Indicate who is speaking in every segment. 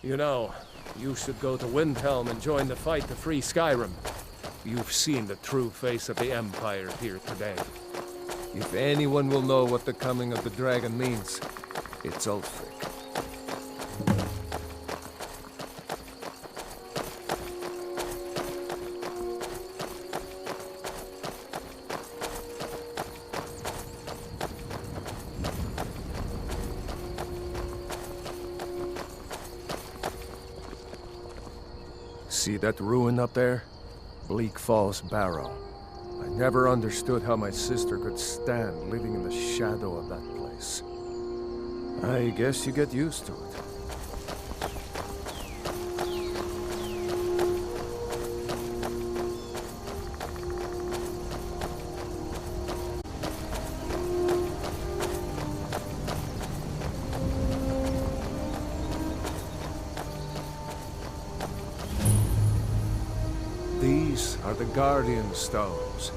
Speaker 1: You know, you should go to Windhelm and join the fight to free Skyrim. You've seen the true face of the Empire here today. If anyone will know what the coming of the dragon means, it's Ulfric. See that ruin up there? Bleak Falls Barrow. I never understood how my sister could stand living in the shadow of that place. I guess you get used to it. These are the Guardian Stones.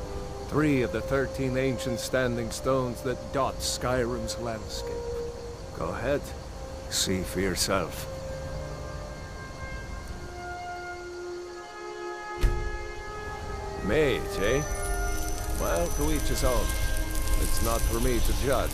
Speaker 1: 3 of the 13 ancient standing stones that dot Skyrim's landscape. Go ahead, see for yourself. Mage, eh? Well, to each his own. It's not for me to judge.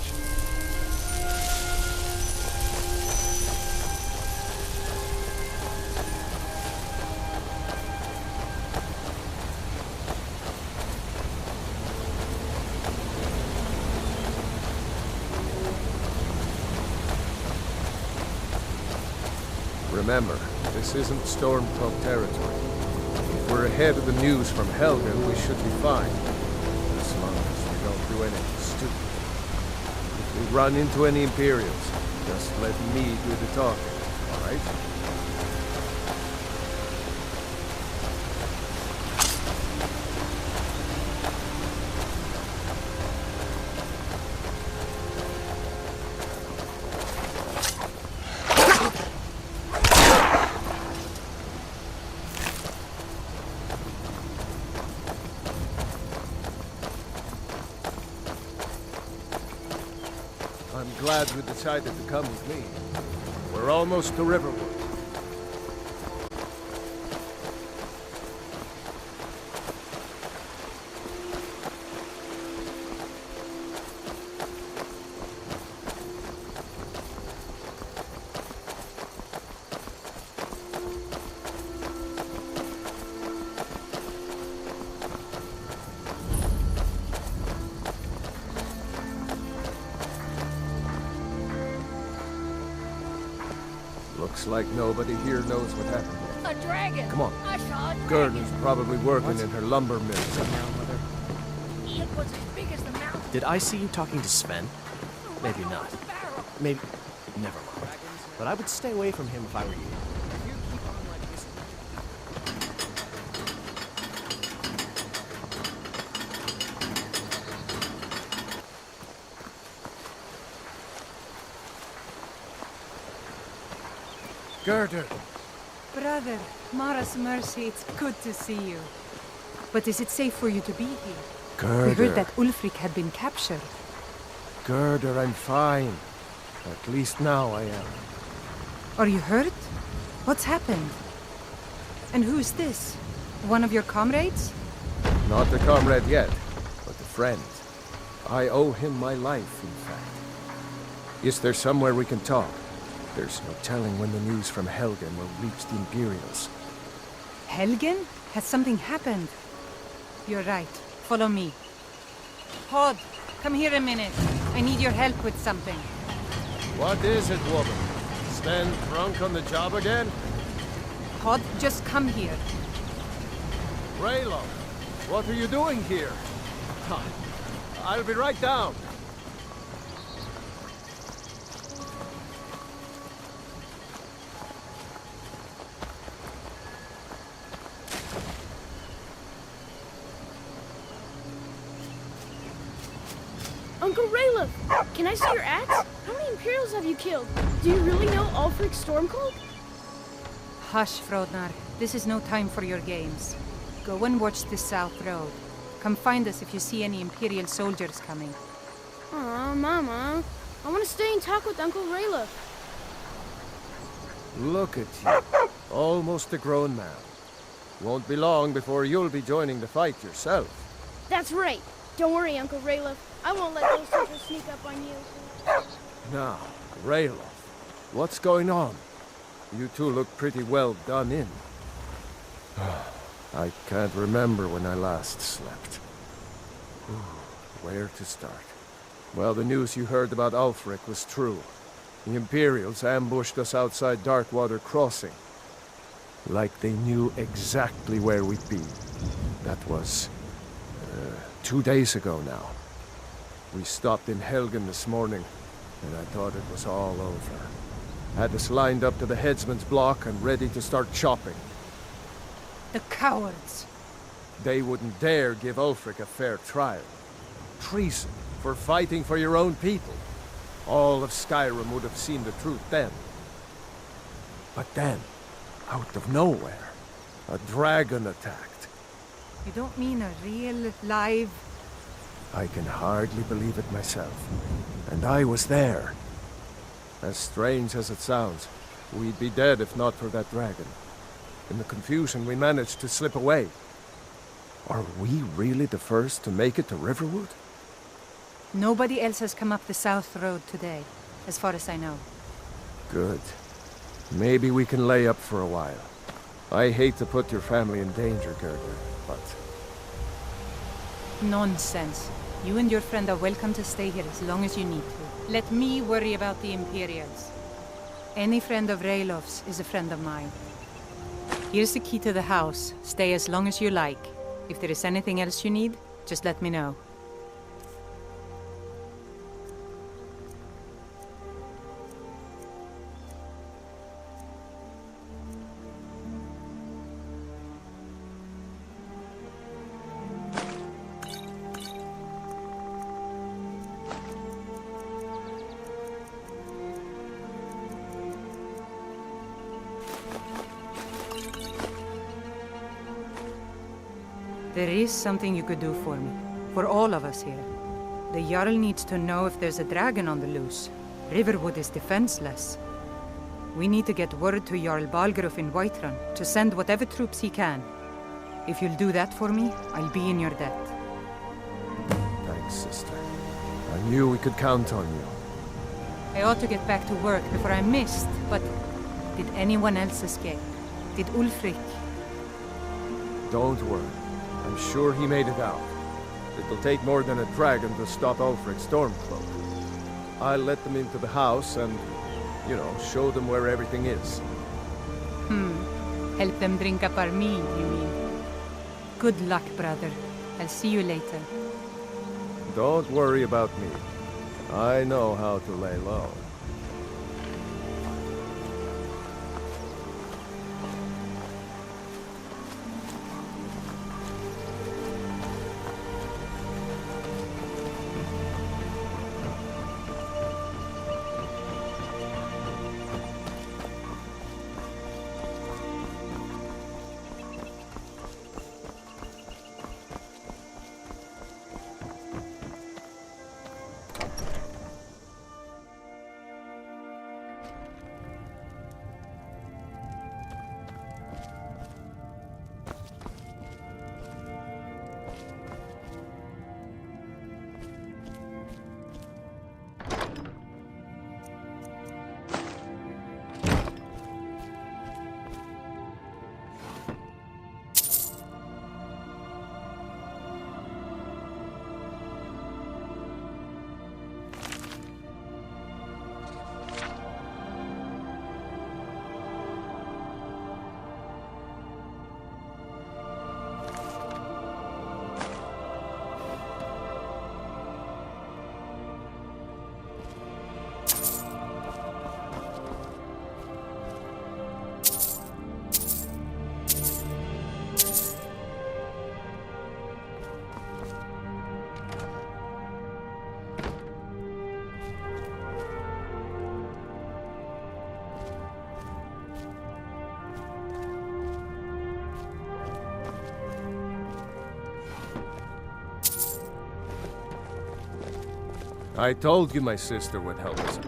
Speaker 1: Remember, this isn't Stormcloak territory. If we're ahead of the news from Helgen, we should be fine. As long as we don't do anything stupid. If we run into any Imperials, just let me do the talking, alright? I'm glad you decided to come with me. We're almost to Riverwood. Looks like nobody here knows what happened.
Speaker 2: A dragon!
Speaker 1: Come on.
Speaker 2: I saw a dragon!
Speaker 1: Gerda's probably working in her lumber mill.
Speaker 3: Now, Mother.
Speaker 2: It was as big as the mountain.
Speaker 3: Did I see you talking to Sven? Maybe
Speaker 2: Right
Speaker 3: not.
Speaker 2: over the barrel.
Speaker 3: Maybe. Never mind. But I would stay away from him if I were you.
Speaker 1: Gerda!
Speaker 4: Brother, Mara's mercy, it's good to see you. But is it safe for you to be here?
Speaker 1: Gerda!
Speaker 4: We heard that Ulfric had been captured.
Speaker 1: Gerda, I'm fine. At least now I am.
Speaker 4: Are you hurt? What's happened? And who's this? One of your comrades?
Speaker 1: Not the comrade yet, but a friend. I owe him my life, in fact. Is there somewhere we can talk? There's no telling when the news from Helgen will reach the Imperials.
Speaker 4: Helgen? Has something happened? You're right. Follow me. Hod, come here a minute. I need your help with something.
Speaker 1: What is it, woman? Stand drunk on the job again?
Speaker 4: Hod, just come here.
Speaker 1: Raylo, what are you doing here? I'll be right down.
Speaker 5: Uncle Rayla, can I see your axe? How many Imperials have you killed? Do you really know Ulfric Stormcloak?
Speaker 4: Hush, Frodnar. This is no time for your games. Go and watch the South Road. Come find us if you see any Imperial soldiers coming.
Speaker 5: Aw, Mama. I want to stay and talk with Uncle Rayla.
Speaker 1: Look at you. Almost a grown man. Won't be long before you'll be joining the fight yourself.
Speaker 5: That's right. Don't worry, Uncle Rayla. I won't let those soldiers sneak up on you.
Speaker 1: Now, Rayloff, what's going on? You two look pretty well done in. I can't remember when I last slept. Where to start? Well, the news you heard about Ulfric was true. The Imperials ambushed us outside Darkwater Crossing. Like they knew exactly where we'd be. That was 2 days ago now. We stopped in Helgen this morning, and I thought it was all over. Had us lined up to the headsman's block and ready to start chopping.
Speaker 4: The cowards.
Speaker 1: They wouldn't dare give Ulfric a fair trial. Treason for fighting for your own people. All of Skyrim would have seen the truth then. But then, out of nowhere, a dragon attacked.
Speaker 4: You don't mean a real, live...
Speaker 1: I can hardly believe it myself. And I was there. As strange as it sounds, we'd be dead if not for that dragon. In the confusion, we managed to slip away. Are we really the first to make it to Riverwood?
Speaker 4: Nobody else has come up the South Road today, as far as I know.
Speaker 1: Good. Maybe we can lay up for a while. I hate to put your family in danger, Gerda, but...
Speaker 4: Nonsense. You and your friend are welcome to stay here as long as you need to. Let me worry about the Imperials. Any friend of Rayloff's is a friend of mine. Here's the key to the house. Stay as long as you like. If there is anything else you need, just let me know. There is something you could do for me. For all of us here. The Jarl needs to know if there's a dragon on the loose. Riverwood is defenseless. We need to get word to Jarl Balgruuf in Whiterun to send whatever troops he can. If you'll do that for me, I'll be in your debt.
Speaker 1: Thanks, sister. I knew we could count on you.
Speaker 4: I ought to get back to work before I'm missed, but did anyone else escape? Did Ulfric?
Speaker 1: Don't worry. I'm sure he made it out. It'll take more than a dragon to stop Ulfric's Stormcloak. I'll let them into the house and, show them where everything is.
Speaker 4: Help them drink up our mead, you mean? Good luck, brother. I'll see you later.
Speaker 1: Don't worry about me. I know how to lay low. I told you my sister would help us out.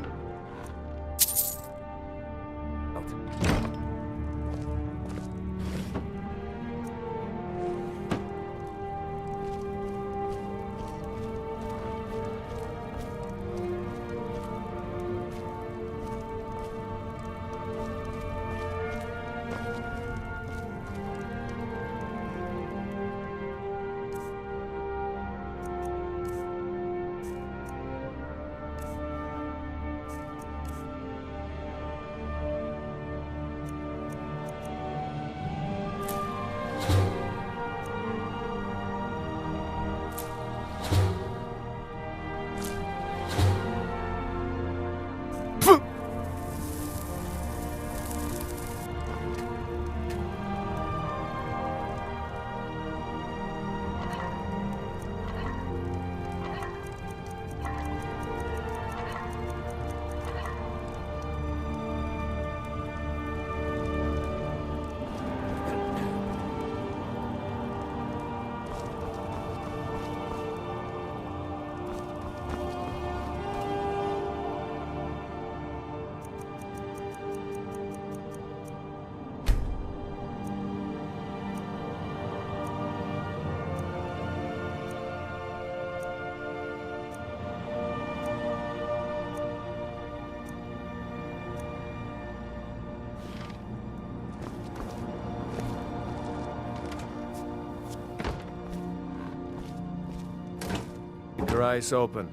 Speaker 1: your eyes open.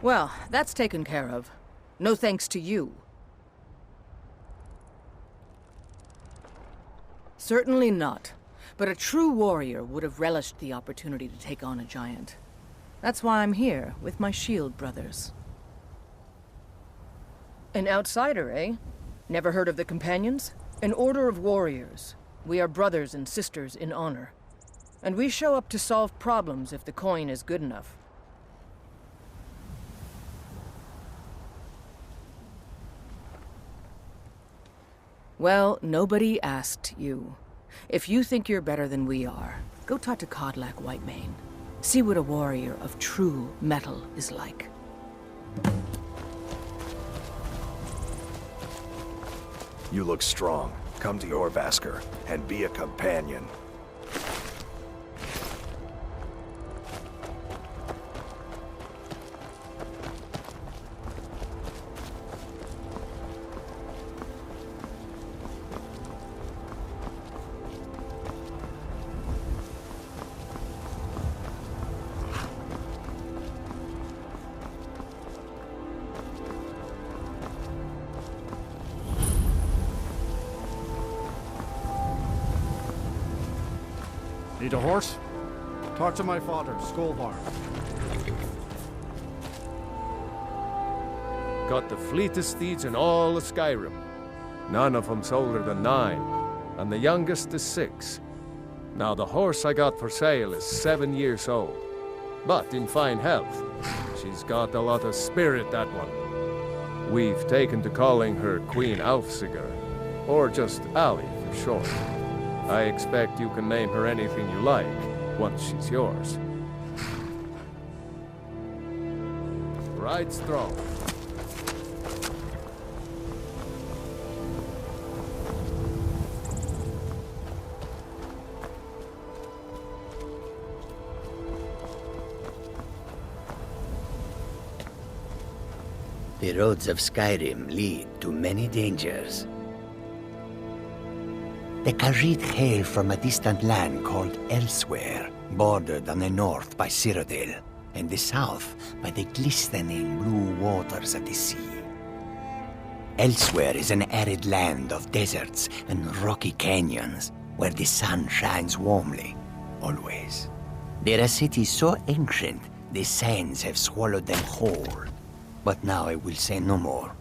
Speaker 6: Well, that's taken care of. No thanks to you. Certainly not. But a true warrior would have relished the opportunity to take on a giant. That's why I'm here, with my shield brothers. An outsider, eh? Never heard of the Companions? An order of warriors. We are brothers and sisters in honor. And we show up to solve problems if the coin is good enough. Well, nobody asked you. If you think you're better than we are, go talk to Codlac Whitemane. See what a warrior of true metal is like.
Speaker 7: You look strong. Come to Orvasker and be a companion.
Speaker 8: Need a horse? Talk to my father, Skullbar.
Speaker 1: Got the fleetest steeds in all of Skyrim. None of them's older than 9, and the youngest is 6. Now the horse I got for sale is 7 years old, but in fine health. She's got a lot of spirit, that one. We've taken to calling her Queen Alfsiger, or just Ali for short. I expect you can name her anything you like, once she's yours. Right strong.
Speaker 9: The roads of Skyrim lead to many dangers. The Khajiit hail from a distant land called Elsewhere, bordered on the north by Cyrodiil, and the south by the glistening blue waters of the sea. Elsewhere is an arid land of deserts and rocky canyons, where the sun shines warmly, always. There are cities so ancient, the sands have swallowed them whole. But now I will say no more,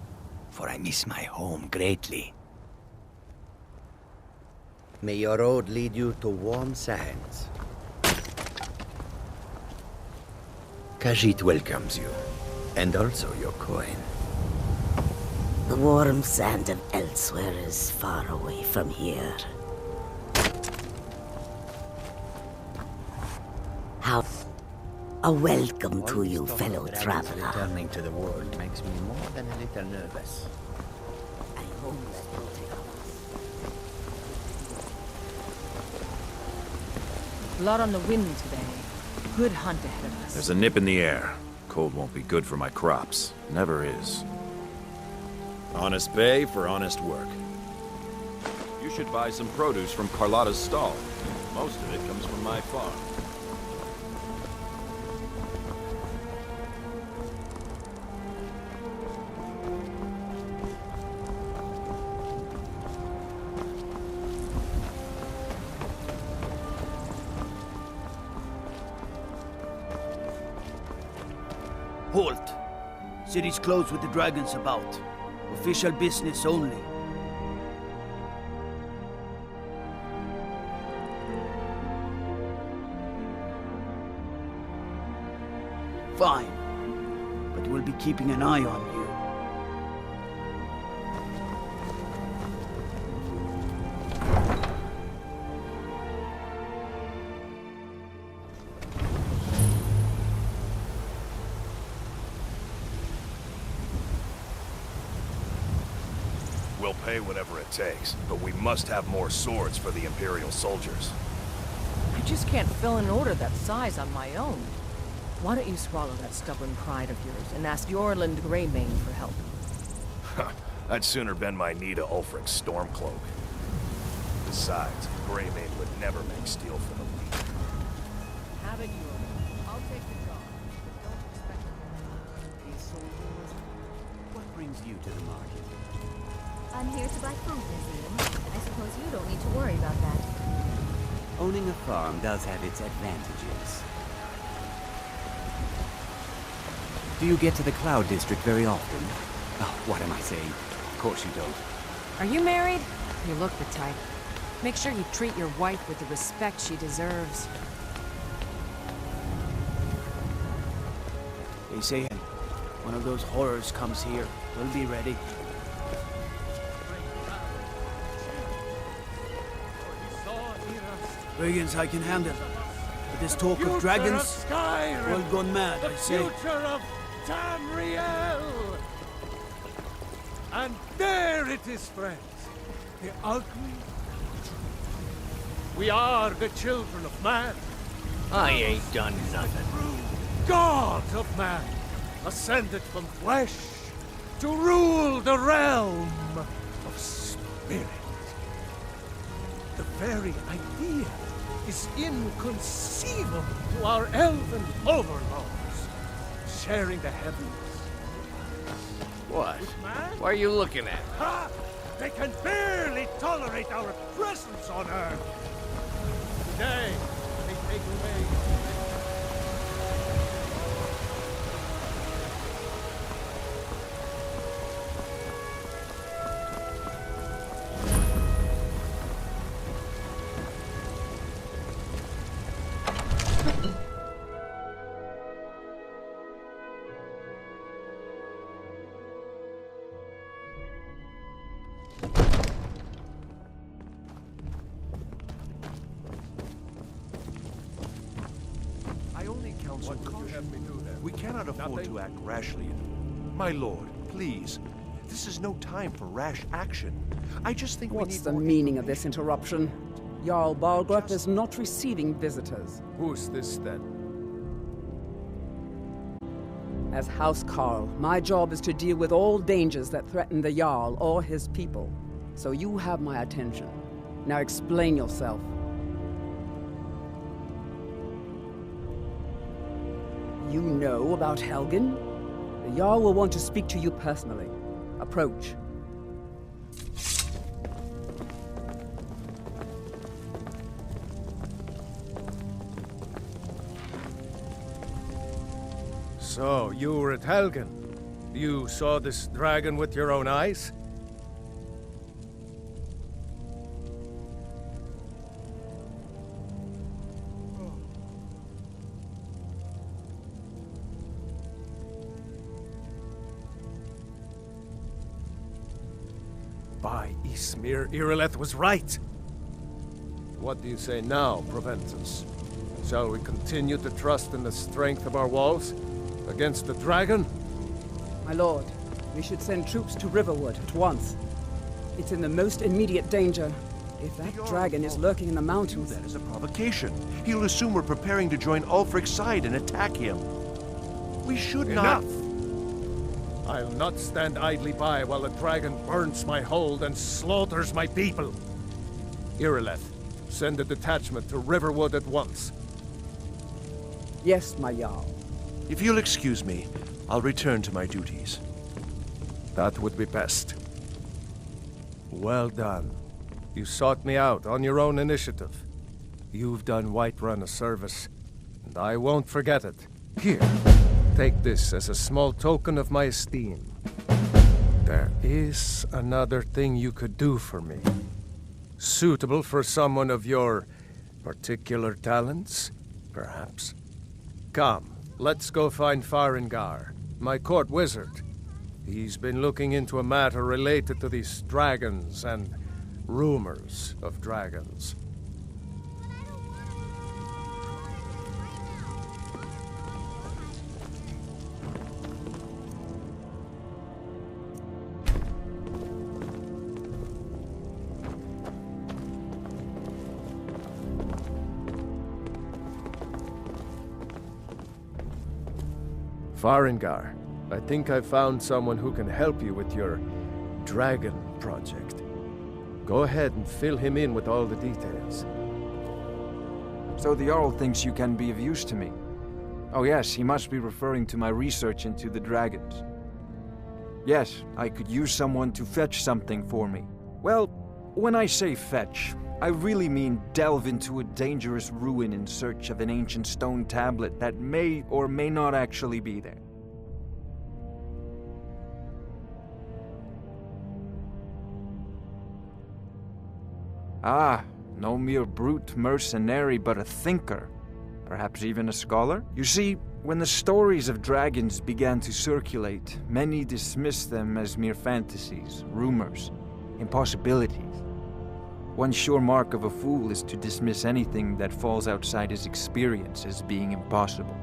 Speaker 9: for I miss my home greatly. May your road lead you to warm sands. Khajiit welcomes you, and also your coin.
Speaker 10: The warm sand of Elsewhere is far away from here. How a welcome to you, fellow traveler.
Speaker 9: Returning to the world makes me more than a little nervous.
Speaker 10: I hope that will take off.
Speaker 6: Blood on the wind today. Good hunt ahead of us.
Speaker 11: There's a nip in the air. Cold won't be good for my crops. Never is. Honest pay for honest work. You should buy some produce from Carlotta's stall. Most of it comes from my farm.
Speaker 12: Halt! City's closed with the dragons about. Official business only. Fine. But we'll be keeping an eye on you.
Speaker 7: We'll pay whatever it takes, but we must have more swords for the Imperial soldiers.
Speaker 6: I just can't fill an order that size on my own. Why don't you swallow that stubborn pride of yours and ask Yorland Greymane for help?
Speaker 7: I'd sooner bend my knee to Ulfric's Stormcloak. Besides, Greymane would never make steel for the weak.
Speaker 6: Have it, Yorland. I'll take the job. Don't expect
Speaker 12: These soldiers? What brings you to the market?
Speaker 13: I'm here to buy food, Miss Ian. I suppose you don't need to worry about that.
Speaker 14: Owning a farm does have its advantages. Do you get to the Cloud District very often? Oh, what am I saying? Of course you don't.
Speaker 15: Are you married? You look the type. Make sure you treat your wife with the respect she deserves.
Speaker 12: They say one of those horrors comes here. We'll be ready. Brigands I can handle. But this talk of dragons, all gone mad, I say.
Speaker 1: Future of Tamriel! And there it is, friends. The ugly truth. We are the children of man.
Speaker 9: I ain't done nothing.
Speaker 1: God of man, ascended from flesh to rule the realm of spirit. The very idea is inconceivable to our elven overlords, sharing the heavens.
Speaker 16: What? What are you looking at?
Speaker 1: Ha! They can barely tolerate our presence on Earth. Today, they take away
Speaker 17: counsel
Speaker 1: What would you have me do then?
Speaker 17: We cannot afford
Speaker 1: Nothing?
Speaker 17: to act rashly. My lord, please. This is no time for rash action. I just think
Speaker 18: What's
Speaker 17: we need
Speaker 18: the
Speaker 17: more
Speaker 18: meaning of this interruption? Jarl Balgrup is not receiving visitors.
Speaker 1: Who's this then?
Speaker 18: As House Carl, my job is to deal with all dangers that threaten the Jarl or his people. So you have my attention. Now explain yourself. You know about Helgen? The Jarl will want to speak to you personally. Approach.
Speaker 1: So, you were at Helgen. You saw this dragon with your own eyes? By Ysmir, Irileth was right! What do you say now, Proventus? Shall we continue to trust in the strength of our walls? Against the dragon?
Speaker 18: My lord, we should send troops to Riverwood at once. It's in the most immediate danger. If that dragon is lurking in the mountains...
Speaker 17: That is a provocation. He'll assume we're preparing to join Ulfric's side and attack him. We should not...
Speaker 1: Enough! I'll not stand idly by while the dragon burns my hold and slaughters my people. Irileth, send a detachment to Riverwood at once.
Speaker 18: Yes, my Jarl.
Speaker 17: If you'll excuse me, I'll return to my duties.
Speaker 1: That would be best. Well done. You sought me out on your own initiative. You've done Whiterun a service, and I won't forget it. Here, take this as a small token of my esteem. There is another thing you could do for me. Suitable for someone of your particular talents, perhaps. Come, let's go find Farengar, my court wizard. He's been looking into a matter related to these dragons and rumors of dragons. Farengar, I think I've found someone who can help you with your dragon project. Go ahead and fill him in with all the details.
Speaker 19: So the Jarl thinks you can be of use to me. Oh yes, he must be referring to my research into the dragons. Yes, I could use someone to fetch something for me. Well, when I say fetch, I really mean delve into a dangerous ruin in search of an ancient stone tablet that may or may not actually be there. Ah, no mere brute mercenary, but a thinker. Perhaps even a scholar? You see, when the stories of dragons began to circulate, many dismissed them as mere fantasies, rumors, impossibilities. One sure mark of a fool is to dismiss anything that falls outside his experience as being impossible.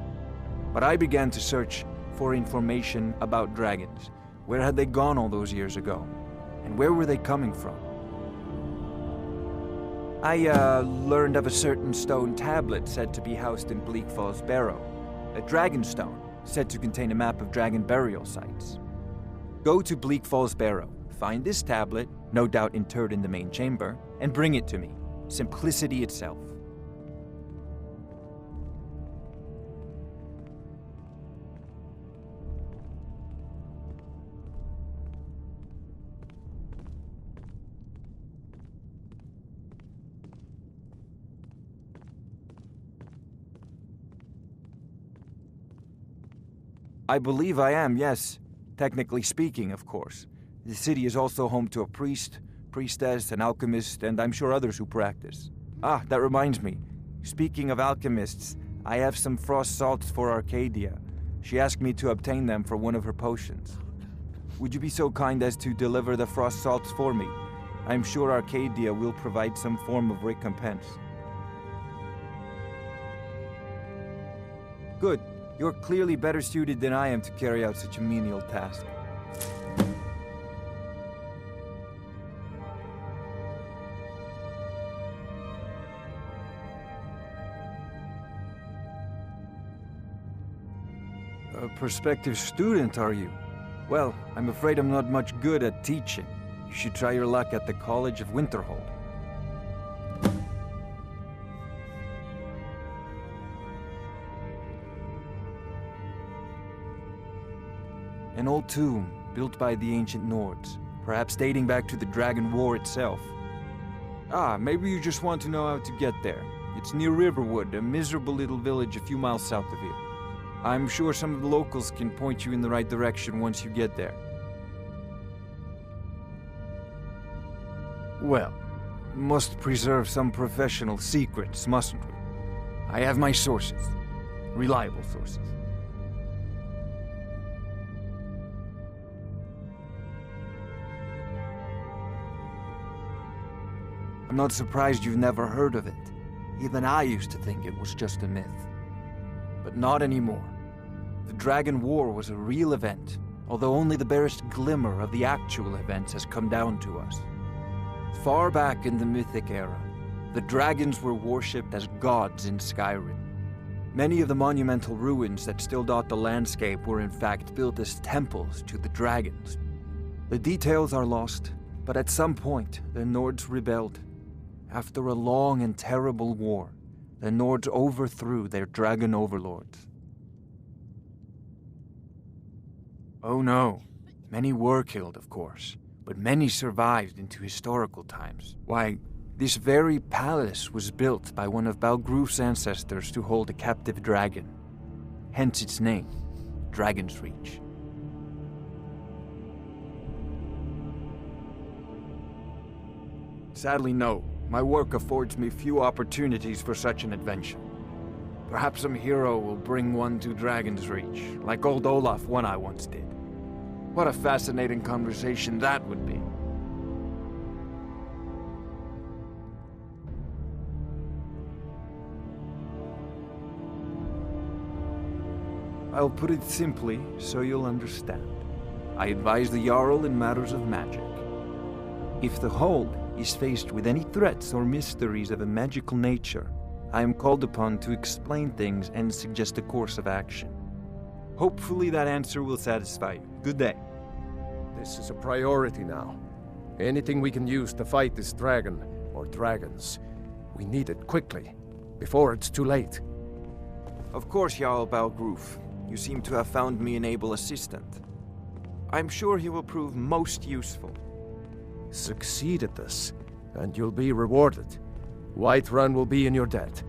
Speaker 19: But I began to search for information about dragons. Where had they gone all those years ago? And where were they coming from? I learned of a certain stone tablet said to be housed in Bleak Falls Barrow. A dragon stone, said to contain a map of dragon burial sites. Go to Bleak Falls Barrow, find this tablet, no doubt interred in the main chamber, and bring it to me. Simplicity itself. I believe I am, yes. Technically speaking, of course. The city is also home to a priest, priestess, an alchemist, and I'm sure others who practice. Ah, that reminds me. Speaking of alchemists, I have some frost salts for Arcadia. She asked me to obtain them for one of her potions. Would you be so kind as to deliver the frost salts for me? I'm sure Arcadia will provide some form of recompense. Good. You're clearly better suited than I am to carry out such a menial task. A prospective student, are you? Well, I'm afraid I'm not much good at teaching. You should try your luck at the College of Winterhold. An old tomb, built by the ancient Nords, perhaps dating back to the Dragon War itself. Ah, maybe you just want to know how to get there. It's near Riverwood, a miserable little village a few miles south of here. I'm sure some of the locals can point you in the right direction once you get there. Well, must preserve some professional secrets, mustn't we? I have my sources. Reliable sources. I'm not surprised you've never heard of it. Even I used to think it was just a myth. But not anymore. The Dragon War was a real event, although only the barest glimmer of the actual events has come down to us. Far back in the Mythic era, the dragons were worshipped as gods in Skyrim. Many of the monumental ruins that still dot the landscape were in fact built as temples to the dragons. The details are lost, but at some point, the Nords rebelled. After a long and terrible war, the Nords overthrew their dragon overlords. Oh no, many were killed, of course, but many survived into historical times. Why, this very palace was built by one of Balgruf's ancestors to hold a captive dragon. Hence its name, Dragon's Reach. Sadly, no. My work affords me few opportunities for such an adventure. Perhaps some hero will bring one to Dragon's Reach, like old Olaf one I once did. What a fascinating conversation that would be. I'll put it simply so you'll understand. I advise the Jarl in matters of magic. If the Hold is faced with any threats or mysteries of a magical nature, I am called upon to explain things and suggest a course of action. Hopefully that answer will satisfy you. Good day.
Speaker 1: This is a priority now. Anything we can use to fight this dragon, or dragons, we need it quickly, before it's too late.
Speaker 19: Of course, Jarl Balgruf. You seem to have found me an able assistant. I'm sure he will prove most useful.
Speaker 1: Succeed at this, and you'll be rewarded. Whiterun will be in your debt.